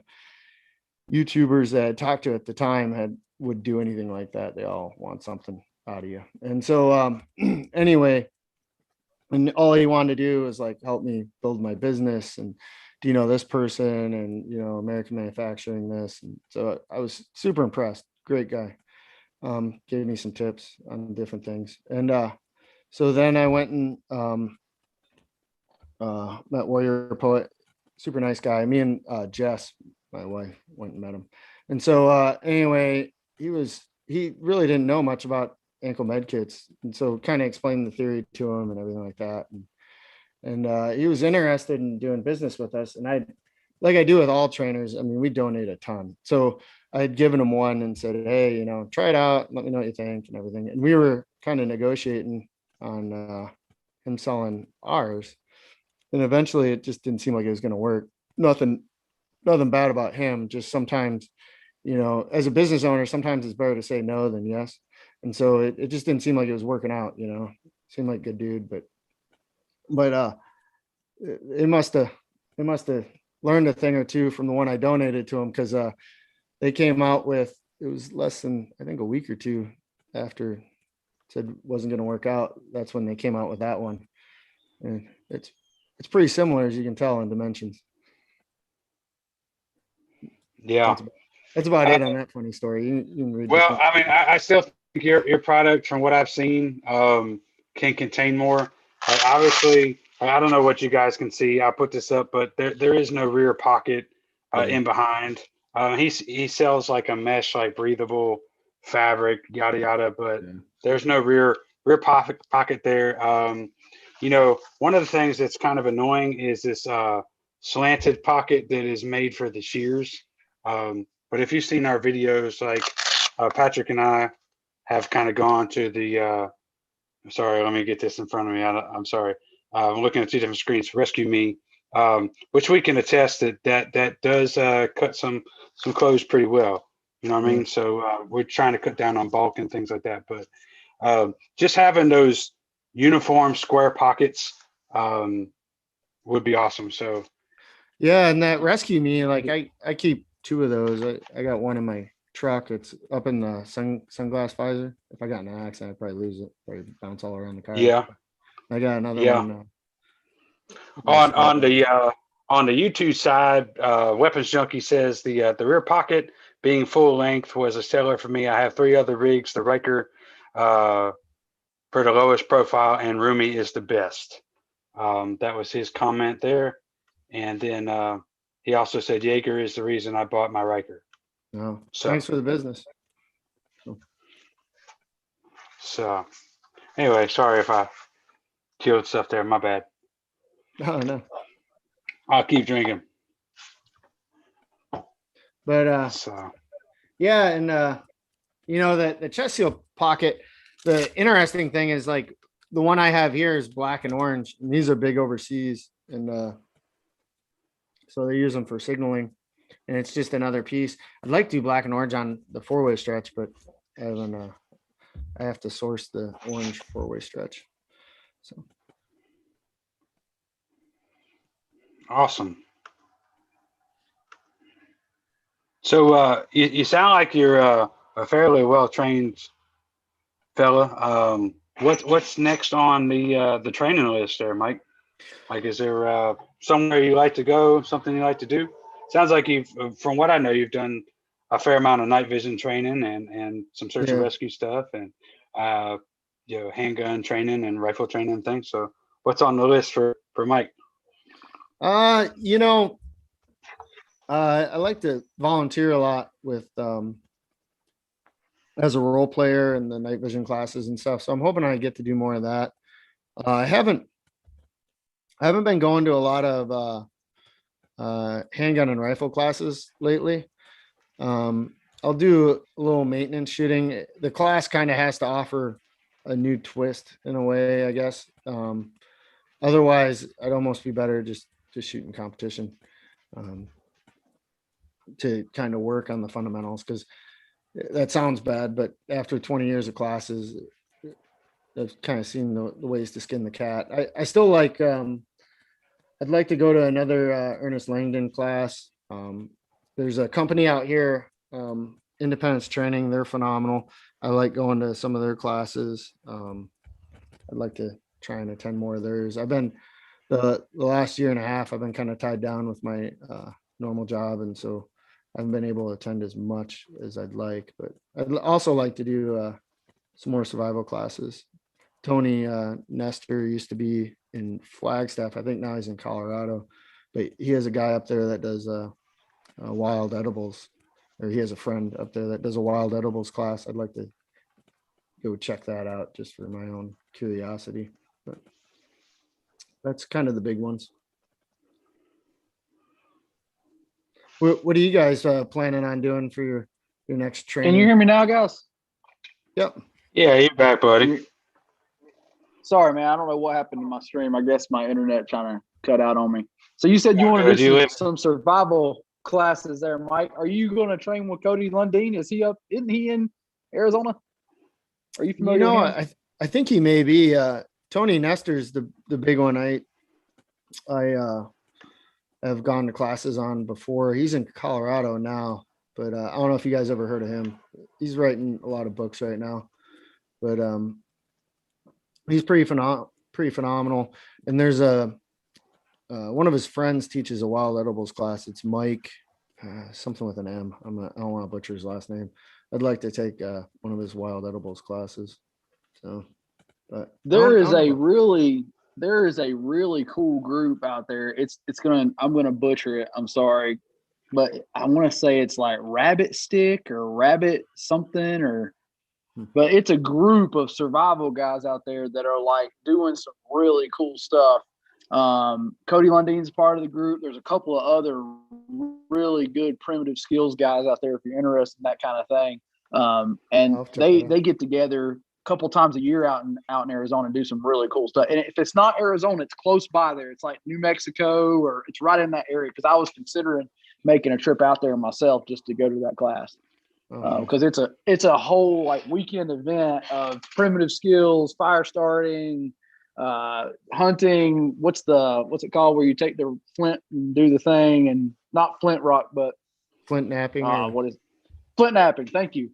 YouTubers that I talked to at the time would do anything like that. They all want something out of you. And so anyway, and all he wanted to do was like help me build my business, and do you know this person, and, you know, American manufacturing this. And so I was super impressed. Great guy. Gave me some tips on different things. And so then I went and met Warrior Poet. Super nice guy. Me and Jess, my wife, went and met him. And so anyway, he really didn't know much about ankle med kits, and so kind of explained the theory to him and everything like that. And he was interested in doing business with us. And like I do with all trainers, I mean, we donate a ton. So I had given him one and said, hey, you know, try it out, let me know what you think and everything. And we were kind of negotiating on him selling ours. And eventually it just didn't seem like it was going to work. Nothing bad about him. Just sometimes, you know, as a business owner, sometimes it's better to say no than yes. And so it just didn't seem like it was working out, you know. Seemed like a good dude, but it must have learned a thing or two from the one I donated to him, because they came out with, it was less than, I think, a week or two after it said it wasn't going to work out. That's when they came out with that one. And it's pretty similar, as you can tell, in dimensions. Yeah. That's about it on that funny story. You can read. Well, I mean, I still think your product, from what I've seen, can contain more. Obviously, I don't know what you guys can see. I put this up, but there is no rear pocket in behind. He sells like a mesh, like breathable fabric, yada yada, but there's no rear pocket there. You know, one of the things that's kind of annoying is this slanted pocket that is made for the shears. But if you've seen our videos, like Patrick and I have kind of gone to the, sorry, let me get this in front of me. I'm sorry. I'm looking at two different screens. Rescue Me, which we can attest that does cut some clothes pretty well. You know what I mean? So we're trying to cut down on bulk and things like that. But just having those uniform square pockets would be awesome. So Yeah, and that Rescue Me, like I keep 2 of those. I got one in my truck. It's up in the sunglass visor. If I got in an accident, I'd probably lose it. Probably bounce all around the car. yeah, I got another yeah. one. On the YouTube side, Weapons Junkie says the rear pocket being full length was a seller for me. I have 3 other rigs. The Ryker for the lowest profile, and roomy is the best. That was his comment there. And then he also said Jaeger is the reason I bought my Ryker. No, So thanks for the business. So anyway, sorry if I killed stuff there. My bad. Oh no. I'll keep drinking. But So yeah, and you know, the chest seal pocket, the interesting thing is like the one I have here is black and orange, and these are big overseas, and so they use them for signaling, and it's just another piece. I'd like to do black and orange on the 4-way stretch, but I haven't I have to source the orange 4-way stretch. So awesome. So you sound like you're a fairly well trained fella. What's next on the training list there, Mike? Like, is there somewhere you like to go, something you like to do? Sounds like from what I know, you've done a fair amount of night vision training and some search and rescue stuff, and handgun training and rifle training and things. So what's on the list for Mike? You know, I like to volunteer a lot with as a role player in the night vision classes and stuff. So I'm hoping I get to do more of that. I haven't been going to a lot of handgun and rifle classes lately. I'll do a little maintenance shooting. The class kind of has to offer a new twist in a way, I guess. Otherwise, I'd almost be better just shooting competition to kind of work on the fundamentals, because that sounds bad, but after 20 years of classes, I've kind of seen the ways to skin the cat. I still like, I'd like to go to another Ernest Langdon class. There's a company out here, Independence Training. They're phenomenal. I like going to some of their classes. I'd like to try and attend more of theirs. I've been the last year and a half, I've been kind of tied down with my normal job, and so I haven't been able to attend as much as I'd like. But I'd also like to do some more survival classes. Tony Nestor used to be in Flagstaff. I think now he's in Colorado, but he has a guy up there that does wild edibles, or he has a friend up there that does a wild edibles class. I'd like to go check that out just for my own curiosity. But that's kind of the big ones. What are you guys planning on doing for your next training? Can you hear me now, guys? Yep. Yeah, you're back, buddy. Sorry, man. I don't know what happened to my stream. I guess my internet trying to cut out on me. So you said you want to do some survival classes there, Mike. Are you going to train with Cody Lundeen? Is he up? Isn't he in Arizona? Are you familiar with him? I think he may be. Tony Nestor's the big one. I have gone to classes on before. He's in Colorado now, but I don't know if you guys ever heard of him. He's writing a lot of books right now, but he's pretty phenomenal. And there's one of his friends teaches a wild edibles class. It's Mike, something with an M. I don't want to butcher his last name. I'd like to take one of his wild edibles classes. So, but there is a really cool group out there. I'm gonna butcher it. I'm sorry, but I want to say it's like Rabbit Stick or Rabbit something but it's a group of survival guys out there that are like doing some really cool stuff. Cody Lundeen's part of the group. There's a couple of other really good primitive skills guys out there if you're interested in that kind of thing. And they get together a couple times a year out in Arizona and do some really cool stuff. And if it's not Arizona, it's close by there. It's like New Mexico, or it's right in that area, because I was considering making a trip out there myself just to go to that class. Because it's a whole like weekend event of primitive skills, fire starting, hunting. What's it called where you take the flint and do the thing, and not flint rock, but flint napping. What is flint napping? Thank you.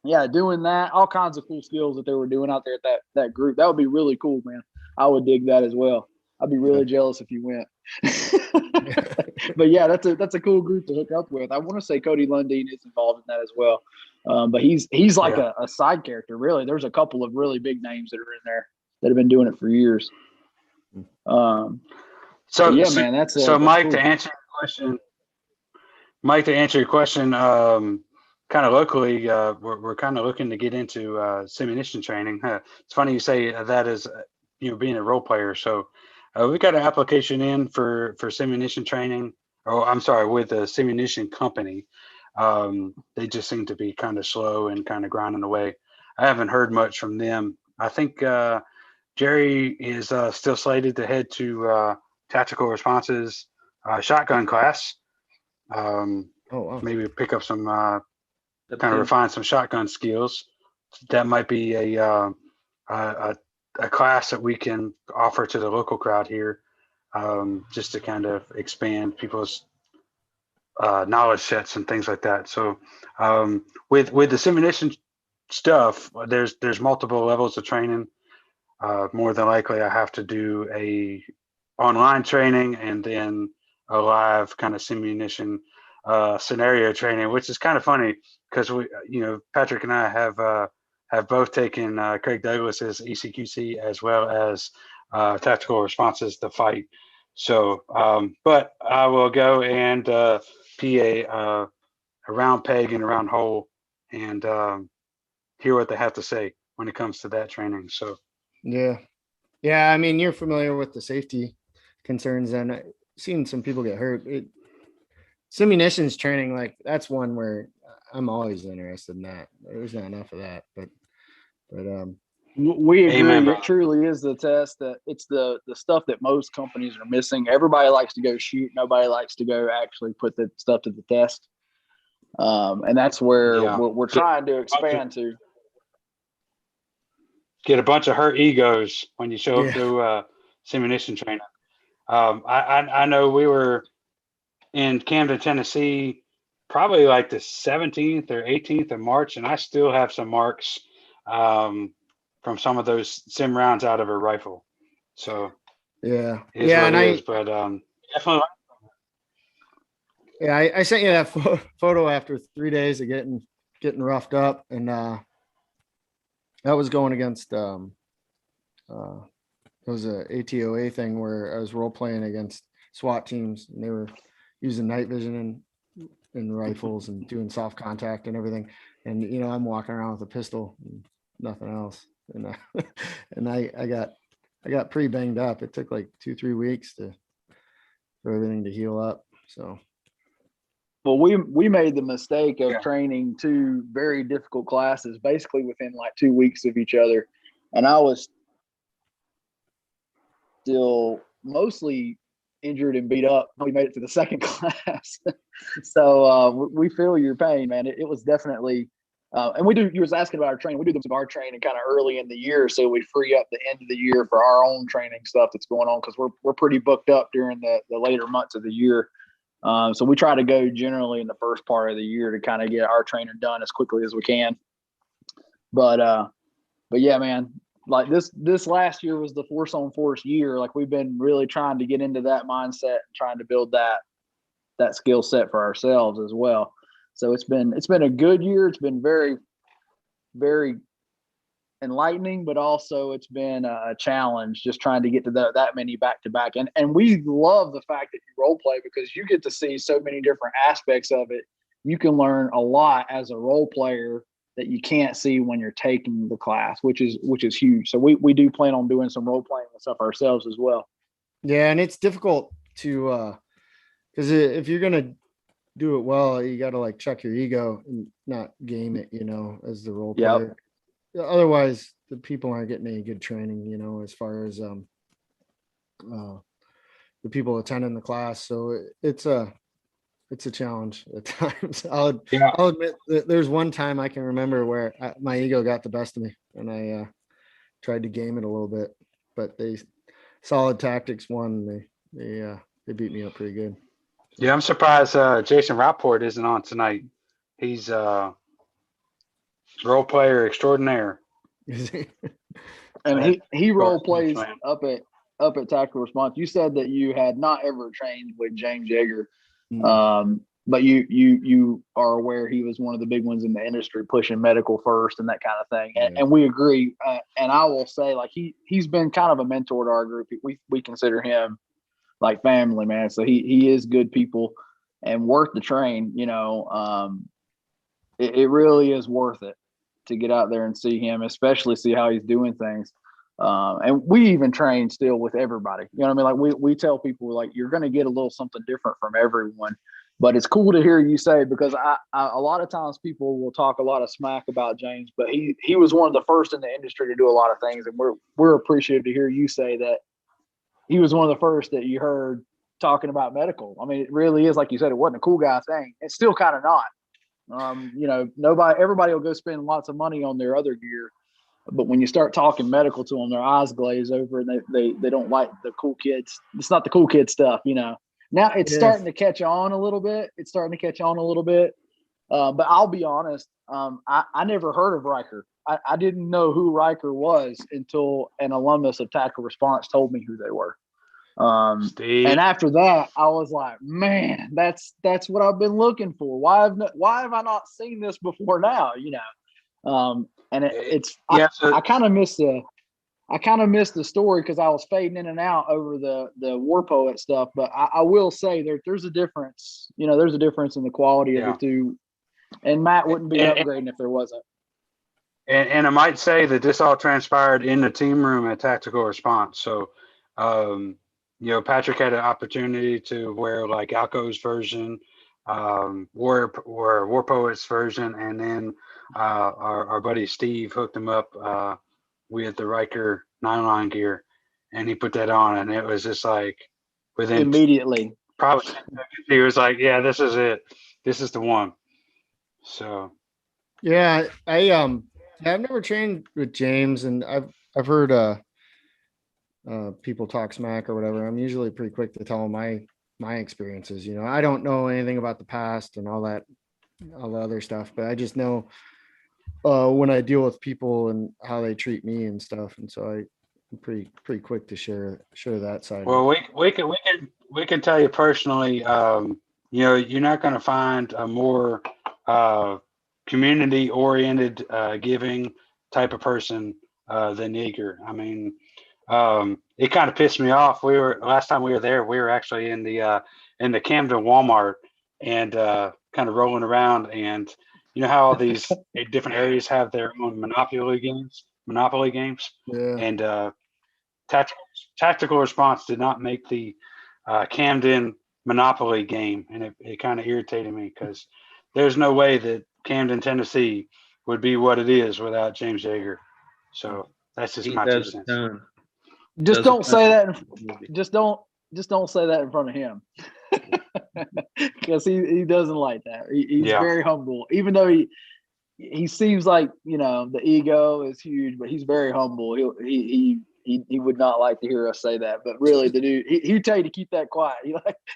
Yeah, doing that, all kinds of cool skills that they were doing out there at that group. That would be really cool, man. I would dig that as well. I'd be really jealous if you went. But yeah, that's a cool group to hook up with. I want to say Cody Lundeen is involved in that as well. But he's like a side character, really. There's a couple of really big names that are in there that have been doing it for years. Man, that's Mike, cool. to answer your question, kind of locally, we're kind of looking to get into simulation training. It's funny you say that as being a role player. So we got an application in for simulation training. Oh, I'm sorry, with a simulation company. They just seem to be kind of slow and kind of grinding away. I haven't heard much from them. I think Jerry is still slated to head to tactical responses shotgun class. Maybe pick up some kind of refine some shotgun skills. That might be a class that we can offer to the local crowd here, just to kind of expand people's knowledge sets and things like that. So with the simulation stuff, there's multiple levels of training. More than likely, I have to do a online training and then a live kind of simulation scenario training, which is kind of funny because Patrick and I have both taken Craig Douglas's ECQC as well as tactical responses to fight. So, but I will go and be a round peg in a round hole and hear what they have to say when it comes to that training. So, yeah. I mean, you're familiar with the safety concerns, and I've seen some people get hurt. Simulations training, like that's one where I'm always interested in that. There's not enough of that, but we agree. Amen, it truly is the test that it's the stuff that most companies are missing. Everybody likes to go shoot. Nobody likes to go actually put the stuff to the test. And that's where we're trying to expand to. Get a bunch of hurt egos when you show up to simulation training. I know we were in Camden, Tennessee, probably like the 17th or 18th of March, and I still have some marks from some of those sim rounds out of a rifle. So definitely. I sent you that photo after 3 days of getting roughed up, and that was going against it was a ATOA thing where I was role playing against SWAT teams, and they were using night vision and rifles and doing soft contact and everything. And I'm walking around with a pistol and nothing else. And and I got pretty banged up. It took like 2-3 weeks for everything to heal up. So. Well, we made the mistake of training 2 very difficult classes basically within like 2 weeks of each other. And I was still mostly injured and beat up. We made it to the second class. So we feel your pain, man. It was definitely, and you was asking about our training. We do our training kind of early in the year, so we free up the end of the year for our own training stuff that's going on, because we're pretty booked up during the later months of the year. So we try to go generally in the first part of the year to kind of get our training done as quickly as we can. But yeah, man, like this last year was the force on force year. Like we've been really trying to get into that mindset and trying to build that skill set for ourselves as well. So it's been a good year. It's been very, very enlightening, but also it's been a challenge just trying to get to that many back to back. And we love the fact that you role play, because you get to see so many different aspects of it. You can learn a lot as a role player that you can't see when you're taking the class, which is huge. So we do plan on doing some role playing and stuff ourselves as well. Yeah, and it's difficult to because if you're gonna do it well, you got to like check your ego and not game it, as the role Yep. player. Otherwise, the people aren't getting any good training, as far as the people attending the class. So it's a challenge at times. I'll admit that there's one time I can remember where my ego got the best of me, and I tried to game it a little bit, but solid tactics won. They beat me up pretty good. Yeah, I'm surprised Jason Rapport isn't on tonight. He's role player extraordinaire. And he role plays man. up at Tactical Response. You said that you had not ever trained with James Yeager, but you are aware he was one of the big ones in the industry pushing medical first and that kind of thing. And we agree. And I will say, like, he's been kind of a mentor to our group. We consider him like family, man. So he is good people and worth the train. It really is worth it to get out there and see him, especially see how he's doing things. And we even train still with everybody. You know what I mean? Like we tell people, like, you're going to get a little something different from everyone. But it's cool to hear you say, because I a lot of times people will talk a lot of smack about James, but he was one of the first in the industry to do a lot of things, and we're appreciative to hear you say that he was one of the first that you heard talking about medical. I mean, it really is, like you said, it wasn't a cool guy thing. It's still kind of not. Everybody will go spend lots of money on their other gear, but when you start talking medical to them, their eyes glaze over and they don't like the cool kids. It's not the cool kid stuff, Now it's starting to catch on a little bit. But I'll be honest. I never heard of Ryker. I didn't know who Ryker was until an alumnus of Tactical Response told me who they were. And after that, I was like, man, that's what I've been looking for. Why have I not seen this before now? And I kind of missed the story because I was fading in and out over the War Poet stuff. But I will say there's a difference. There's a difference in the quality of the two. And Matt wouldn't be upgrading if there wasn't. And I might say that this all transpired in the team room at Tactical Response. So, Patrick had an opportunity to wear like Alco's version, War Poet's version, and then our buddy Steve hooked him up with the Ryker Nylon gear, and he put that on, and it was just like within immediately. Probably he was like, "Yeah, this is it. This is the one." So, yeah, I've never trained with James, and I've heard people talk smack or whatever. I'm usually pretty quick to tell them my experiences. I don't know anything about the past and all the other stuff, but I just know when I deal with people and how they treat me and stuff, and so I'm pretty quick to share that side. Well, we can tell you personally. You're not going to find a more community-oriented, giving type of person than Yeager. I mean, it kind of pissed me off. Last time we were there, we were actually in the Camden Walmart and kind of rolling around. And you know how all these different areas have their own Monopoly games. Yeah. And Tactical Response did not make the Camden Monopoly game, and it kind of irritated me because there's no way that Camden, Tennessee would be what it is without James Yeager. So that's just my 2 cents. Just don't say that. Just don't say that in front of him, because he doesn't like that. He's very humble, even though he seems like the ego is huge, but he's very humble. He would not like to hear us say that, but really the dude, he'd tell you to keep that quiet.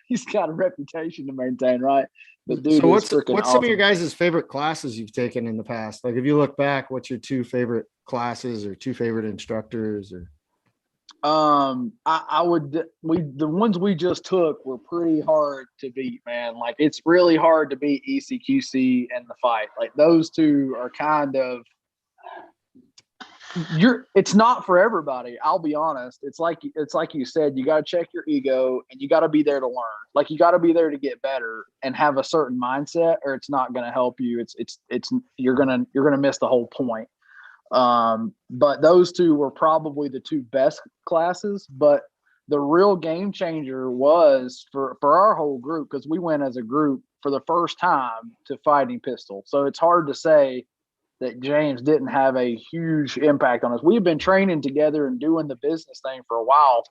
He's got a reputation to maintain, right? But dude, so what's awesome. Some of your guys' favorite classes you've taken in the past? Like, if you look back, what's your 2 favorite classes or 2 favorite instructors? Or the ones we just took were pretty hard to beat, man. Like, it's really hard to beat ECQC and the fight. Like, those 2 are kind of it's not for everybody. I'll be honest. It's like you said, you got to check your ego and you got to be there to learn. Like, you got to be there to get better and have a certain mindset, or it's not going to help you. You're going to miss the whole point. But those 2 were probably the 2 best classes, but the real game changer was for our whole group, because we went as a group for the first time to fighting pistol. So it's hard to say that James didn't have a huge impact on us. We've been training together and doing the business thing for a while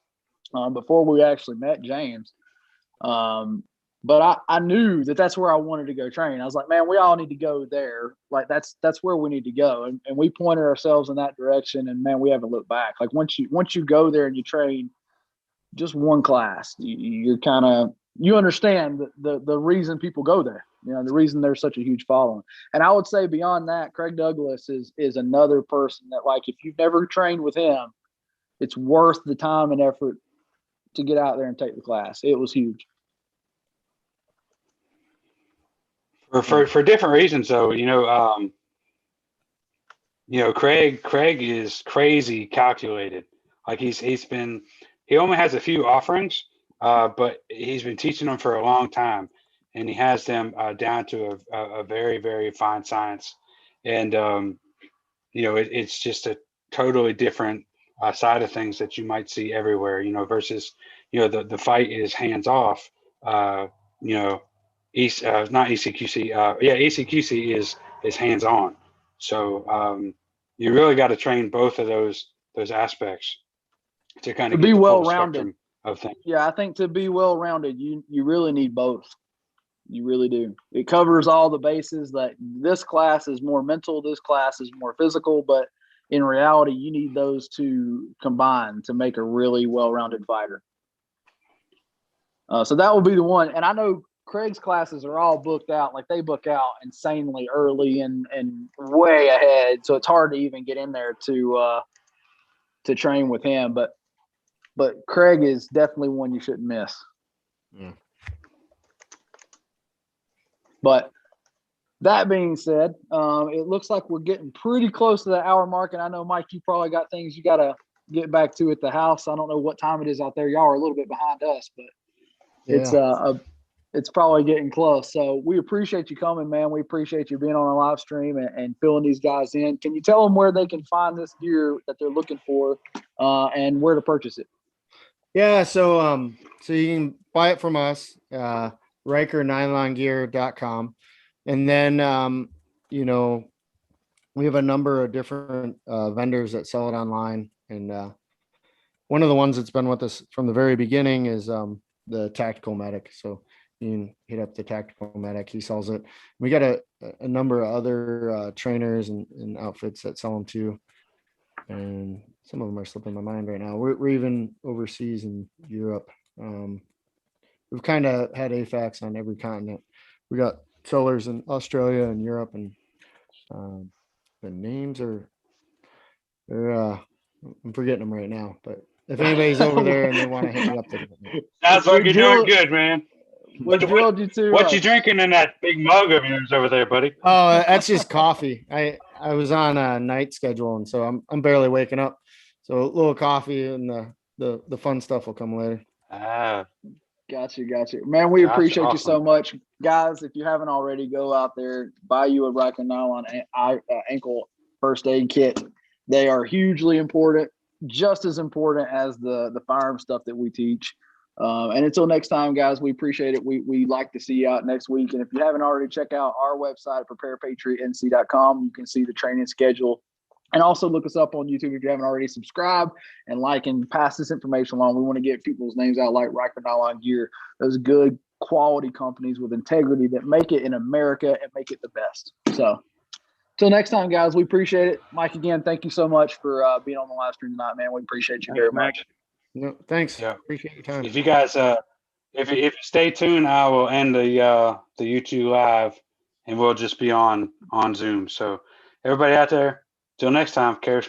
before we actually met James. But I knew that that's where I wanted to go train. I was like, man, we all need to go there. Like that's where we need to go. And we pointed ourselves in that direction, and man, we haven't looked back. Like once you go there and you train just one class, you're kind of, you understand the reason people go there, you know, the reason there's such a huge following. And I would say beyond that, Craig Douglas is another person that, like, if you've never trained with him, it's worth the time and effort to get out there and take the class. It was huge. For different reasons, though, Craig is crazy calculated. Like he only has a few offerings, but he's been teaching them for a long time, and he has them down to a very, very fine science. And it's just a totally different side of things that you might see everywhere. Versus the fight is hands off. Not ECQC. ECQC is hands on. So you really got to train both of those aspects to kind of be get the well full rounded spectrum of things. Yeah, I think to be well rounded, you really need both. You really do. It covers all the bases. That this class is more mental, this class is more physical, but in reality, you need those two combined to make a really well rounded fighter. So that will be the one. And I know Craig's classes are all booked out. Like, they book out insanely early and way ahead. So it's hard to even get in there to train with him. But Craig is definitely one you shouldn't miss. Yeah. But that being said, it looks like we're getting pretty close to the hour mark. And I know, Mike, you probably got things you got to get back to at the house. I don't know what time it is out there. Y'all are a little bit behind us, but Yeah. it's probably getting close. So we appreciate you coming, man. We appreciate you being on our live stream and filling these guys in. Can you tell them where they can find this gear that they're looking for and where to purchase it? Yeah. So you can buy it from us, RykerNylongear.com. And then, we have a number of different vendors that sell it online. And one of the ones that's been with us from the very beginning is the Tactical Medic. So you can hit up the Tactical Medic. He sells it. We got a number of other trainers and outfits that sell them too. And some of them are slipping my mind right now. We're even overseas in Europe. We've kind of had AFAKS on every continent. We got sellers in Australia and Europe, and the names I'm forgetting them right now. But if anybody's over there and they want to hit me up, Sounds like you're doing good, man. What you drinking in that big mug of yours over there, buddy? Oh, that's just coffee. I was on a night schedule, and so I'm barely waking up. So a little coffee and the fun stuff will come later. Gotcha. Man, we appreciate awesome. you so much. Guys, if you haven't already, go out there, buy you a Ryker Nylon ankle first aid kit. They are hugely important, just as important as the firearm stuff that we teach. And until next time, guys, we appreciate it. We like to see you out next week. And if you haven't already, check out our website, preparepatriotnc.com. You can see the training schedule. And also look us up on YouTube if you haven't already. Subscribe and like and pass this information along. We want to get people's names out like Ryker Nylon Gear. Those good quality companies with integrity that make it in America and make it the best. So till next time, guys, we appreciate it. Mike, again, thank you so much for being on the live stream tonight, man. We appreciate you very much. No, thanks. Yeah. Appreciate your time. If you guys, if you stay tuned, I will end the YouTube live, and we'll just be on Zoom. So everybody out there, till next time, carry